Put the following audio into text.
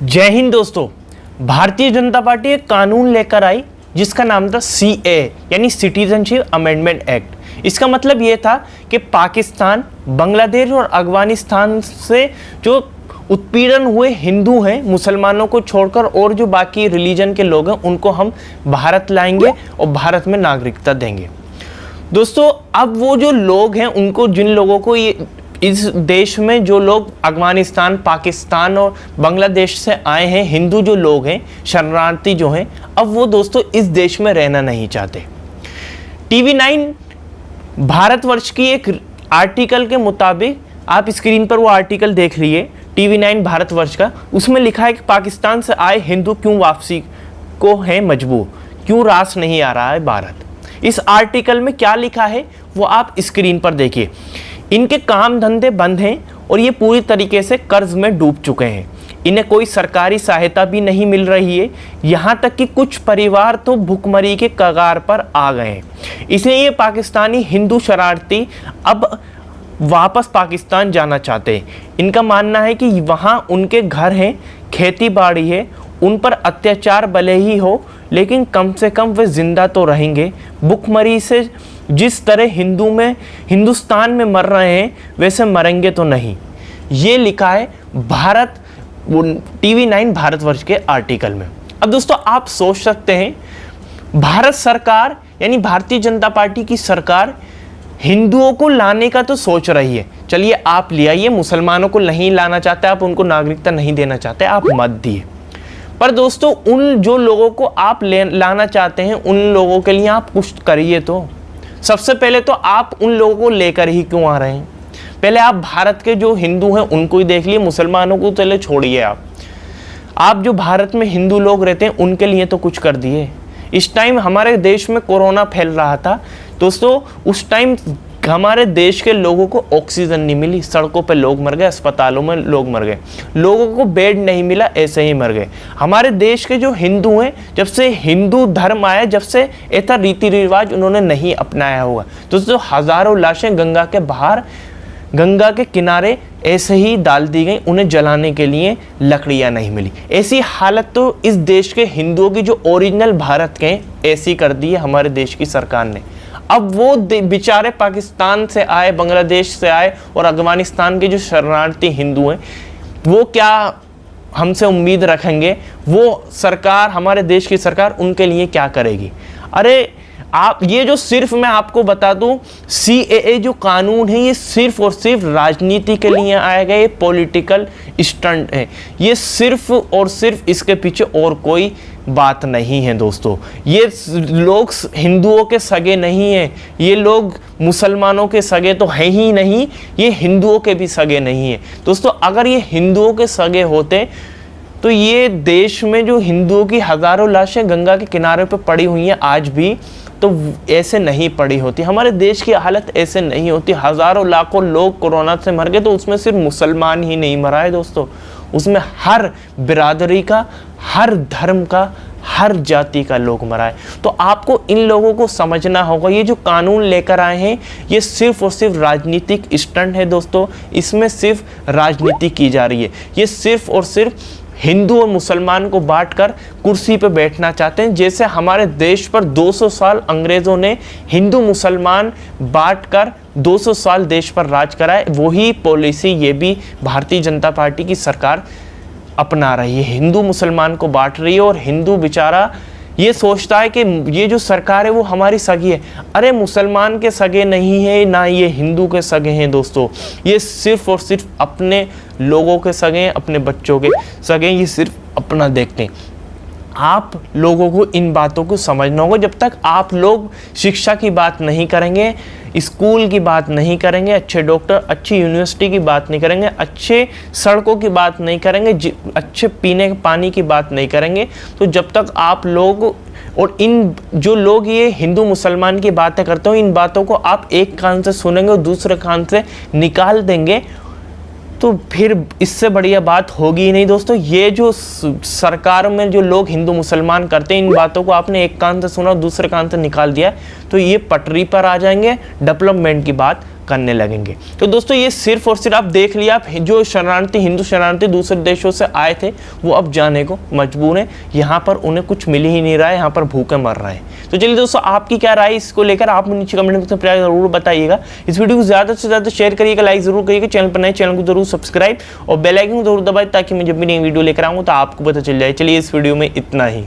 जय हिंद दोस्तों। भारतीय जनता पार्टी एक कानून लेकर आई जिसका नाम था सीए यानी सिटीजनशिप अमेंडमेंट एक्ट। इसका मतलब ये था कि पाकिस्तान, बांग्लादेश और अफगानिस्तान से जो उत्पीड़न हुए हिंदू हैं, मुसलमानों को छोड़कर और जो बाकी रिलीजन के लोग हैं उनको हम भारत लाएंगे और भारत में नागरिकता देंगे। दोस्तों अब वो जो लोग हैं उनको, जिन लोगों को ये इस देश में जो लोग अफगानिस्तान, पाकिस्तान और बांग्लादेश से आए हैं, हिंदू जो लोग हैं, शरणार्थी जो हैं, अब वो दोस्तों इस देश में रहना नहीं चाहते। टीवी 9 भारतवर्ष की एक आर्टिकल के मुताबिक, आप स्क्रीन पर वो आर्टिकल देख लीजिए, टीवी 9 भारतवर्ष का, उसमें लिखा है कि पाकिस्तान से आए हिंदू क्यों वापसी को हैं मजबूर, क्यों रास नहीं आ रहा है भारत। इस आर्टिकल में क्या लिखा है वो आप स्क्रीन पर देखिए। इनके काम धंधे बंद हैं और ये पूरी तरीके से कर्ज में डूब चुके हैं। इन्हें कोई सरकारी सहायता भी नहीं मिल रही है। यहाँ तक कि कुछ परिवार तो भुखमरी के कगार पर आ गए हैं। इसलिए ये पाकिस्तानी हिंदू शरारती अब वापस पाकिस्तान जाना चाहते हैं। इनका मानना है कि वहाँ उनके घर हैं, खेती बाड़ी है, उन पर अत्याचार भले ही हो लेकिन कम से कम वे जिंदा तो रहेंगे। भुखमरी से जिस तरह हिंदुस्तान में मर रहे हैं वैसे मरेंगे तो नहीं। ये लिखा है टीवी 9 भारतवर्ष के आर्टिकल में। अब दोस्तों आप सोच सकते हैं, भारत सरकार यानी भारतीय जनता पार्टी की सरकार हिंदुओं को लाने का तो सोच रही है, चलिए आप ले आइए। मुसलमानों को नहीं लाना चाहते, आप उनको नागरिकता नहीं देना चाहते, आप मत दिए। पर दोस्तों उन जो लोगों को आप लाना चाहते हैं उन लोगों के लिए आप कुछ करिए। तो सबसे पहले तो आप उन लोगों को लेकर ही क्यों आ रहे हैं? पहले आप भारत के जो हिंदू हैं उनको ही देख लिए, मुसलमानों को चले छोड़िए। आप जो भारत में हिंदू लोग रहते हैं उनके लिए तो कुछ कर दिए। इस टाइम हमारे देश में कोरोना फैल रहा था दोस्तों, उस टाइम हमारे देश के लोगों को ऑक्सीजन नहीं मिली, सड़कों पे लोग मर गए, अस्पतालों में लोग मर गए, लोगों को बेड नहीं मिला, ऐसे ही मर गए। हमारे देश के जो हिंदू हैं, जब से हिंदू धर्म आया, जब से ऐसा रीति रिवाज उन्होंने नहीं अपनाया हुआ, तो हजारों लाशें गंगा के बाहर, गंगा के किनारे ऐसे ही डाल दी गई, उन्हें जलाने के लिए लकड़ियां नहीं मिली। ऐसी हालत तो इस देश के हिंदुओं की जो ओरिजिनल भारत के ऐसी कर दी है हमारे देश की सरकार ने। अब वो बेचारे पाकिस्तान से आए, बांग्लादेश से आए और अफगानिस्तान के जो शरणार्थी हिंदू हैं, वो क्या हमसे उम्मीद रखेंगे? वो सरकार, हमारे देश की सरकार उनके लिए क्या करेगी? अरे आप ये जो, सिर्फ मैं आपको बता दूं, सीएए जो कानून है ये सिर्फ और सिर्फ राजनीति के लिए आया गया, ये पॉलिटिकल स्टंट है। ये सिर्फ और सिर्फ, इसके पीछे और कोई बात नहीं है दोस्तों। ये लोग हिंदुओं के सगे नहीं हैं, ये लोग मुसलमानों के सगे तो है ही नहीं, ये हिंदुओं के भी सगे नहीं है दोस्तों। अगर ये हिंदुओं के सगे होते तो ये देश में जो हिंदुओं की हजारों लाशें गंगा के किनारे पर पड़ी हुई हैं आज भी, तो ऐसे नहीं पड़ी होती, हमारे देश की हालत ऐसे नहीं होती। हजारों लाखों लोग कोरोना से मर गए, तो उसमें सिर्फ मुसलमान ही नहीं मरा है दोस्तों, उसमें हर बिरादरी का, हर धर्म का, हर जाति का लोग मरा है। तो आपको इन लोगों को समझना होगा, ये जो कानून लेकर आए हैं ये सिर्फ और सिर्फ राजनीतिक स्टंट है दोस्तों। इसमें सिर्फ राजनीति की जा रही है। ये सिर्फ और सिर्फ हिंदू और मुसलमान को बांटकर कुर्सी पर बैठना चाहते हैं। जैसे हमारे देश पर 200 साल अंग्रेज़ों ने हिंदू मुसलमान बांटकर 200 साल देश पर राज कराए, वही पॉलिसी ये भी भारतीय जनता पार्टी की सरकार अपना रही है। हिंदू मुसलमान को बांट रही है और हिंदू बेचारा ये सोचता है कि ये जो सरकार है वो हमारी सगी है। अरे मुसलमान के सगे नहीं है, ना ये हिंदू के सगे हैं दोस्तों, ये सिर्फ और सिर्फ अपने लोगों के सगे हैं, अपने बच्चों के सगे हैं, ये सिर्फ अपना देखते हैं। आप लोगों को इन बातों को समझना होगा। जब तक आप लोग शिक्षा की बात नहीं करेंगे, स्कूल की बात नहीं करेंगे, अच्छे डॉक्टर, अच्छी यूनिवर्सिटी की बात नहीं करेंगे, अच्छे सड़कों की बात नहीं करेंगे, अच्छे पीने के पानी की बात नहीं करेंगे, तो जब तक आप लोग और इन जो लोग ये हिंदू मुसलमान की बातें करते हो, इन बातों को आप एक कान से सुनेंगे और दूसरे कान से निकाल देंगे, तो फिर इससे बढ़िया बात होगी ही नहीं दोस्तों। ये जो सरकार में जो लोग हिंदू मुसलमान करते हैं, इन बातों को आपने एक कान से सुना और दूसरे कान से निकाल दिया, तो ये पटरी पर आ जाएंगे, डेवलपमेंट की बात करने लगेंगे। तो दोस्तों ये सिर्फ और सिर्फ आप देख लिया, आप जो शरणार्थी, हिंदू शरणार्थी दूसरे देशों से आए थे वो अब जाने को मजबूर हैं, यहाँ पर उन्हें कुछ मिल ही नहीं रहा है, यहाँ पर भूखे मर रहे हैं। तो चलिए दोस्तों, आपकी क्या राय इसको लेकर आप नीचे कमेंट में जरूर बताइएगा। इस वीडियो को ज़्यादा से ज़्यादा शेयर करिएगा, लाइक जरूर करिएगा, चैनल पर नए चैनल को जरूर सब्सक्राइब और बेल आइकन को जरूर दबाएं ताकि मैं जब भी नई वीडियो लेकर आऊँ तो आपको पता चल जाए। चलिए इस वीडियो में इतना ही।